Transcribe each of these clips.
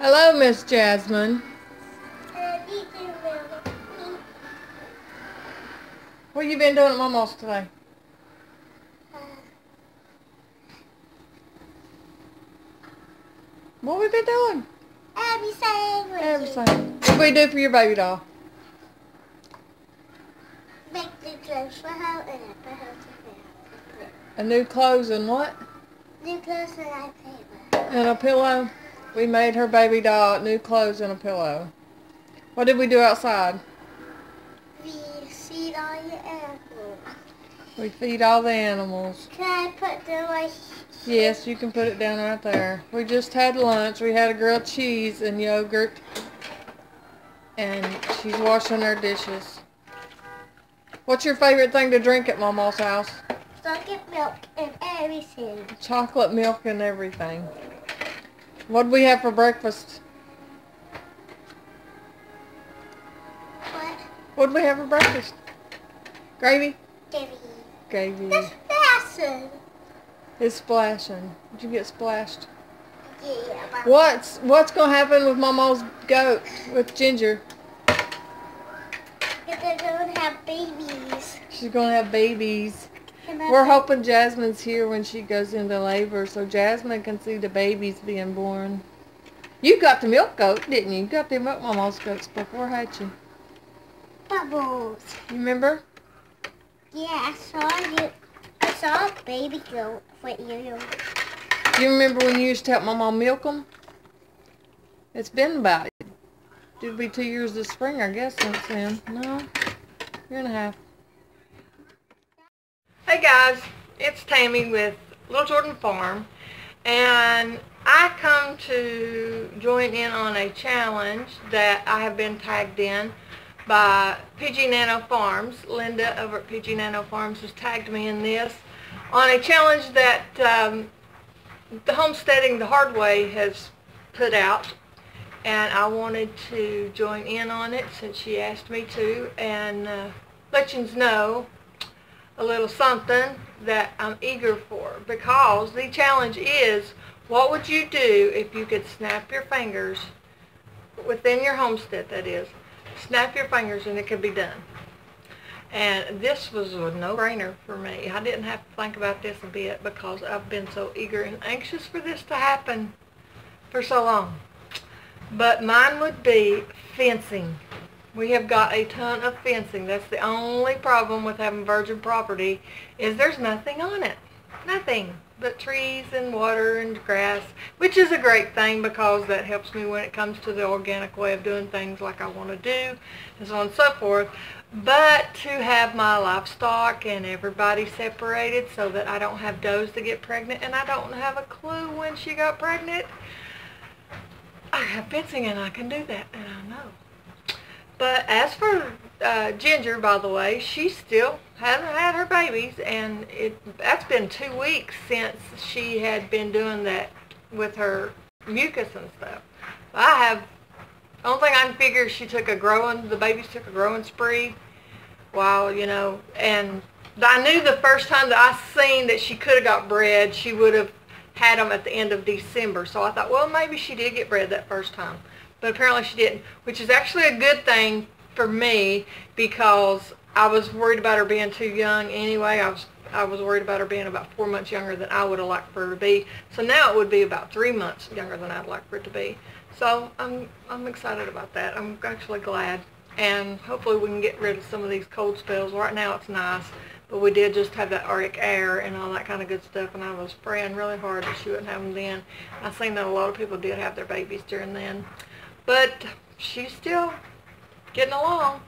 Hello, Miss Jasmine. What you been doing at Mama's today? What we been doing? Everything. What we do for your baby doll? Make new clothes for her and I put her to bed. A new clothes and what? New clothes and I play with her. And a pillow. We made her baby doll new clothes and a pillow. What did we do outside? We feed all your animals. We feed all the animals. Can I put the right? Yes, you can put it down right there. We just had lunch. We had a grilled cheese and yogurt. And she's washing her dishes. What's your favorite thing to drink at Mama's house? Chocolate milk and everything. Chocolate milk and everything. What did we have for breakfast? What? What did we have for breakfast? Gravy? Gravy. Gravy. That's faster. It's splashing. Did you get splashed? Yeah. What's gonna happen with Mama's goat with Ginger? They're going to have babies. She's gonna have babies. We're hoping Jasmine's here when she goes into labor so Jasmine can see the babies being born. You got the milk goat, didn't you? You got the milk Mama's goats before, had you? Bubbles. You remember? Yeah, I saw you. I saw a baby goat with you. You remember when you used to help Mama milk them? It's been about, it'll be 2 years this spring, I guess, since then. No, year and a half. Hey guys, it's Tammy with Little Jordan Farm, and I come to join in on a challenge that I have been tagged in by PG Nano Farms. Linda over at PG Nano Farms has tagged me in this on a challenge that the Homesteading the Hard Way has put out, and I wanted to join in on it since she asked me to, and let you know a little something that I'm eager for, because the challenge is, what would you do if you could snap your fingers within your homestead, that is, snap your fingers and it could be done. And this was a no-brainer for me. I didn't have to think about this a bit because I've been so eager and anxious for this to happen for so long. But mine would be fencing. We have got a ton of fencing. That's the only problem with having virgin property, is there's nothing on it. Nothing but trees and water and grass, which is a great thing because that helps me when it comes to the organic way of doing things like I want to do, and so on and so forth. But to have my livestock and everybody separated so that I don't have does that get pregnant, and I don't have a clue when she got pregnant, I have fencing and I can do that, and I know. But as for Ginger, by the way, she still hasn't had her babies, and that's been 2 weeks since she had been doing that with her mucus and stuff. The only thing I can figure is the babies took a growing spree while, you know, and I knew the first time that I seen that she could have got bred, she would have had them at the end of December. So I thought, well, maybe she did get bred that first time. But apparently she didn't, which is actually a good thing for me because I was worried about her being too young anyway. I was worried about her being about 4 months younger than I would have liked for her to be. So now it would be about 3 months younger than I'd like for it to be. So I'm excited about that. I'm actually glad. And hopefully we can get rid of some of these cold spells. Right now it's nice, but we did just have that Arctic air and all that kind of good stuff, and I was praying really hard that she wouldn't have them then. I've seen that a lot of people did have their babies during then. But she's still getting along.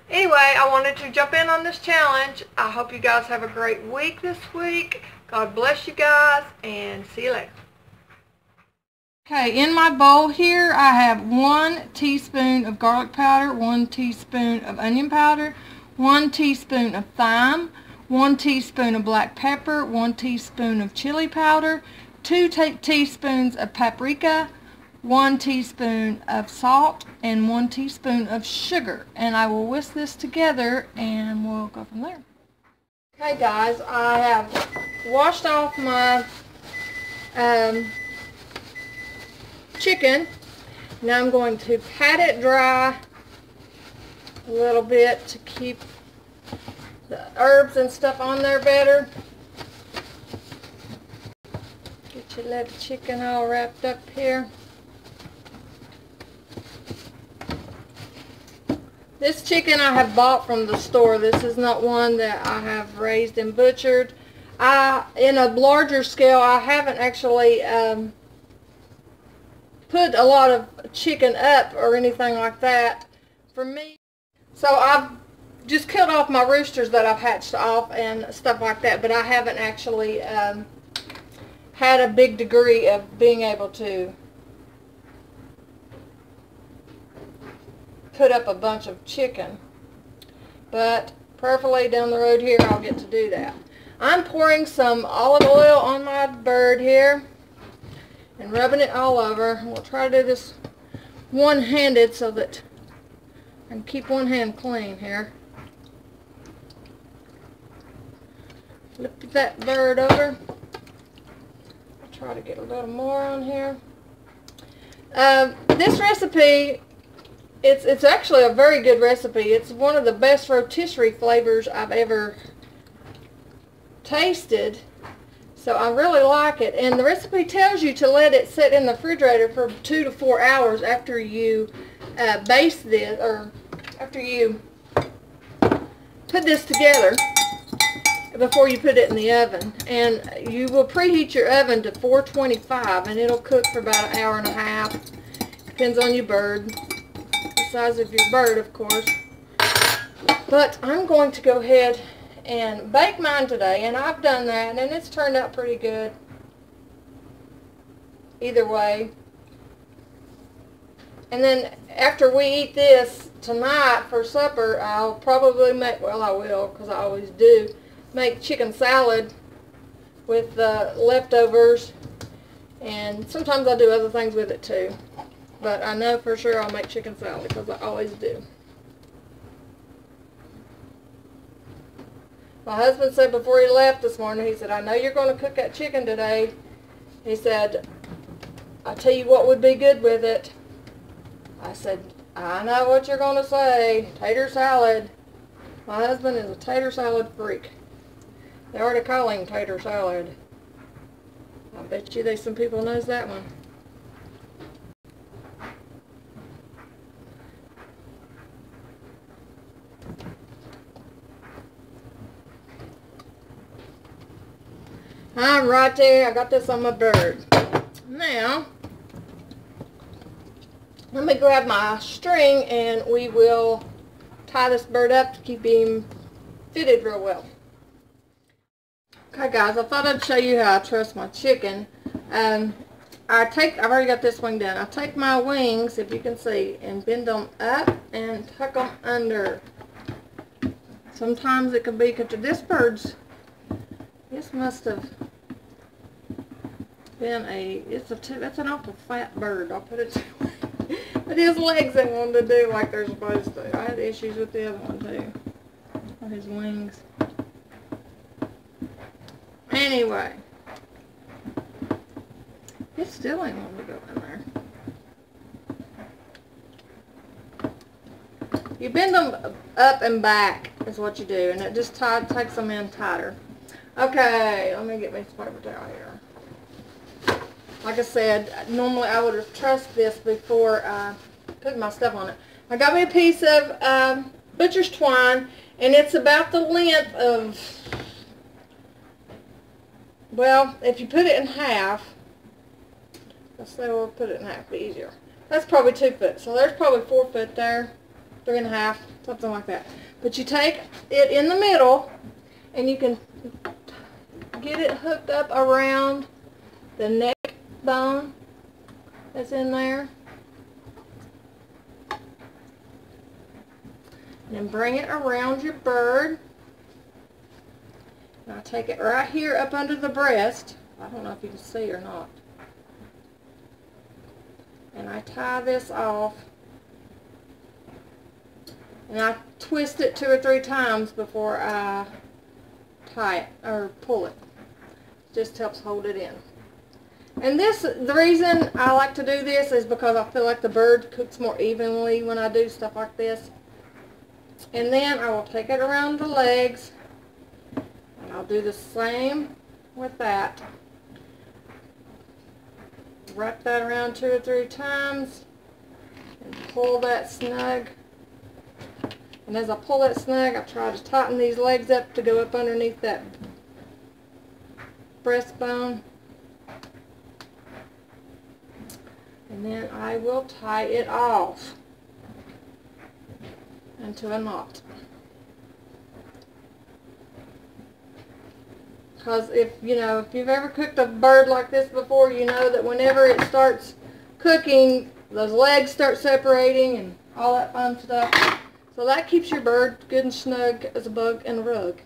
Anyway, I wanted to jump in on this challenge. I hope you guys have a great week this week. God bless you guys, and see you later. Okay, in my bowl here I have 1 teaspoon of garlic powder, 1 teaspoon of onion powder, 1 teaspoon of thyme, 1 teaspoon of black pepper, 1 teaspoon of chili powder, 2 teaspoons of paprika, 1 teaspoon of salt, and 1 teaspoon of sugar. And I will whisk this together and we'll go from there. Okay guys, I have washed off my chicken Now I'm going to pat it dry a little bit to keep the herbs and stuff on there better. Get your little chicken all wrapped up here. This chicken I have bought from the store. This is not one that I have raised and butchered. In a larger scale, I haven't actually put a lot of chicken up or anything like that for me. So I've just killed off my roosters that I've hatched off and stuff like that, but I haven't actually had a big degree of being able to put up a bunch of chicken. But prayerfully down the road here I'll get to do that. I'm pouring some olive oil on my bird here and rubbing it all over. We'll try to do this one-handed so that I can keep one hand clean here. Flip that bird over. I'll try to get a little more on here. This recipe, it's actually a very good recipe. It's one of the best rotisserie flavors I've ever tasted. So I really like it. And the recipe tells you to let it sit in the refrigerator for 2 to 4 hours after you baste this, or after you put this together, before you put it in the oven. And you will preheat your oven to 425 and it'll cook for about an hour and a half. Depends on your bird, the size of your bird, of course. But I'm going to go ahead and bake mine today, and I've done that and it's turned out pretty good either way. And then after we eat this tonight for supper, I'll probably make, well, I will, because I always do, make chicken salad with the leftovers, and sometimes I'll do other things with it too, but I know for sure I'll make chicken salad because I always do. My husband said before he left this morning, he said, I know you're going to cook that chicken today. He said, I'll tell you what would be good with it. I said, I know what you're going to say, tater salad. My husband is a tater salad freak. They already call him tater salad. I bet you there's some people knows that one. I'm right there. I got this on my bird. Now, let me grab my string and we will tie this bird up to keep him fitted real well. Okay guys, I thought I'd show you how I truss my chicken. I've already got this wing done. I take my wings, if you can see, and bend them up and tuck them under. Sometimes it can be, this bird's, this must have been that's an awful fat bird, I'll put it that way. But his legs ain't wanting to do like they're supposed to. I had issues with the other one too, or his wings. Anyway, it still ain't wanting to go in there. You bend them up and back is what you do, and it just takes them in tighter. Okay, let me get me some paper towel here. Like I said, normally I would have trussed this before I put my stuff on it. I got me a piece of butcher's twine, and it's about the length of, well, if you put it in half, let's say we'll put it in half, be easier. That's probably 2 foot, so there's probably 4 foot there, 3.5, something like that. But you take it in the middle, and you can get it hooked up around the neck bone that's in there. And then bring it around your bird. And I take it right here up under the breast. I don't know if you can see or not. And I tie this off. And I twist it 2 or 3 times before I tie it or pull it. It just helps hold it in. And the reason I like to do this is because I feel like the bird cooks more evenly when I do stuff like this. And then I will take it around the legs, and I'll do the same with that. Wrap that around 2 or 3 times and pull that snug. And as I pull that snug, I try to tighten these legs up to go up underneath that breastbone. And then I will tie it off into a knot. Because if you've ever cooked a bird like this before, you know that whenever it starts cooking, those legs start separating and all that fun stuff. So that keeps your bird good and snug as a bug in a rug.